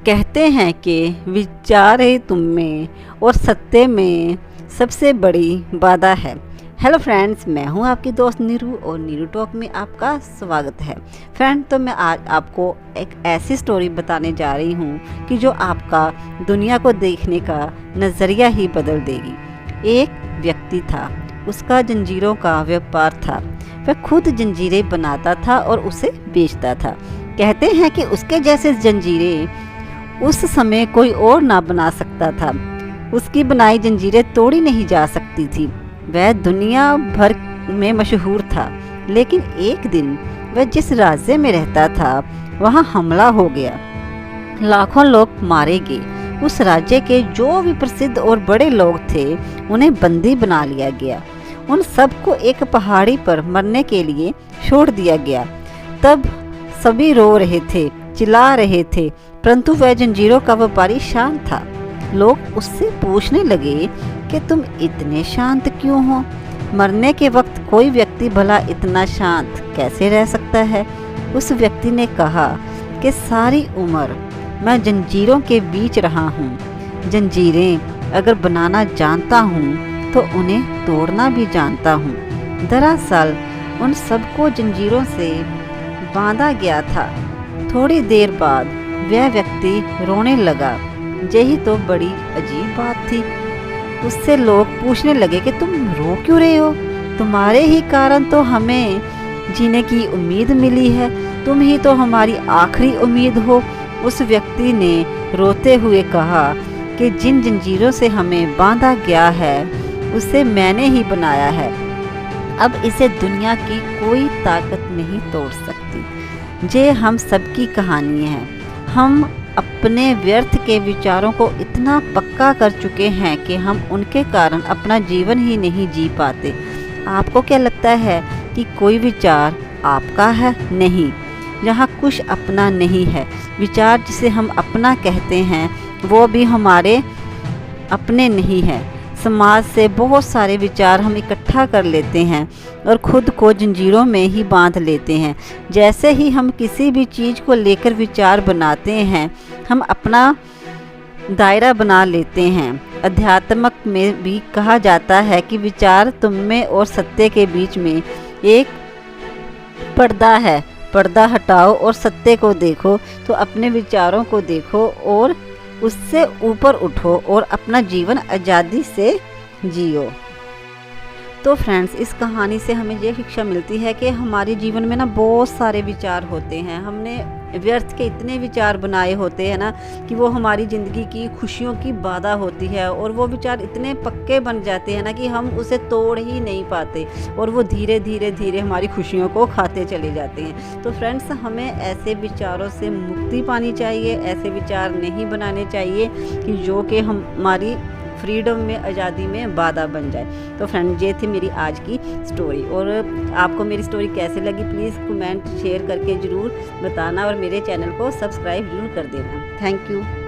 कहते हैं कि विचार ही तुम में और सत्य में सबसे बड़ी बाधा है। हेलो फ्रेंड्स, मैं हूं आपकी दोस्त नीरू और नीरू टॉक में आपका स्वागत है। फ्रेंड, तो मैं आज आपको एक ऐसी स्टोरी बताने जा रही हूं कि जो आपका दुनिया को देखने का नज़रिया ही बदल देगी। एक व्यक्ति था, उसका जंजीरों का व्यापार था। वह खुद जंजीरें बनाता था और उसे बेचता था। कहते हैं कि उसके जैसे जंजीरें उस समय कोई और ना बना सकता था। उसकी बनाई जंजीरें तोड़ी नहीं जा सकती थी। वह दुनिया भर में मशहूर था, लेकिन एक दिन वह जिस राज्य में रहता था वहां हमला हो गया। लाखों लोग मारे गए। उस राज्य के जो भी प्रसिद्ध और बड़े लोग थे उन्हें बंदी बना लिया गया। उन सबको एक पहाड़ी पर मरने के लिए छोड़ दिया गया। तब सभी रो रहे थे, चिल्ला रहे थे, परंतु वह जंजीरों का व्यापारी शांत था। लोग उससे पूछने लगे कि तुम इतने शांत क्यों हो? मरने के वक्त कोई व्यक्ति भला इतना शांत कैसे रह सकता है? उस व्यक्ति ने कहा कि सारी उम्र मैं जंजीरों के बीच रहा हूँ। जंजीरें अगर बनाना जानता हूँ तो उन्हें तोड़ना भी जानता हूँ। दरअसल उन सबको जंजीरों से बांधा गया था। थोड़ी देर बाद वह व्यक्ति रोने लगा। यही तो बड़ी अजीब बात थी। उससे लोग पूछने लगे कि तुम रो क्यों रहे हो? तुम्हारे ही कारण तो हमें जीने की उम्मीद मिली है। तुम ही तो हमारी आखिरी उम्मीद हो। उस व्यक्ति ने रोते हुए कहा कि जिन जंजीरों से हमें बांधा गया है उसे मैंने ही बनाया है। अब इसे दुनिया की कोई ताकत नहीं तोड़ सकती। ये हम सबकी कहानी है। हम अपने व्यर्थ के विचारों को इतना पक्का कर चुके हैं कि हम उनके कारण अपना जीवन ही नहीं जी पाते। आपको क्या लगता है कि कोई विचार आपका है? नहीं, यहाँ कुछ अपना नहीं है। विचार जिसे हम अपना कहते हैं वो भी हमारे अपने नहीं है। समाज से बहुत सारे विचार हम इकट्ठा कर लेते हैं और खुद को जंजीरों में ही बांध लेते हैं। जैसे ही हम किसी भी चीज़ को लेकर विचार बनाते हैं, हम अपना दायरा बना लेते हैं। अध्यात्मक में भी कहा जाता है कि विचार तुम में और सत्य के बीच में एक पर्दा है। पर्दा हटाओ और सत्य को देखो, तो अपने विचारों को देखो और उससे ऊपर उठो और अपना जीवन आज़ादी से जियो। तो फ्रेंड्स, इस कहानी से हमें ये शिक्षा मिलती है कि हमारे जीवन में ना बहुत सारे विचार होते हैं। हमने व्यर्थ के इतने विचार बनाए होते हैं ना कि वो हमारी ज़िंदगी की खुशियों की बाधा होती है, और वो विचार इतने पक्के बन जाते हैं ना कि हम उसे तोड़ ही नहीं पाते, और वो धीरे धीरे धीरे हमारी खुशियों को खाते चले जाते हैं। तो फ्रेंड्स, हमें ऐसे विचारों से मुक्ति पानी चाहिए। ऐसे विचार नहीं बनाने चाहिए कि जो कि हमारी फ्रीडम में, आज़ादी में बाधा बन जाए। तो फ्रेंड, ये थी मेरी आज की स्टोरी। और आपको मेरी स्टोरी कैसे लगी प्लीज़ कमेंट शेयर करके ज़रूर बताना, और मेरे चैनल को सब्सक्राइब ज़रूर कर देना। Thank you.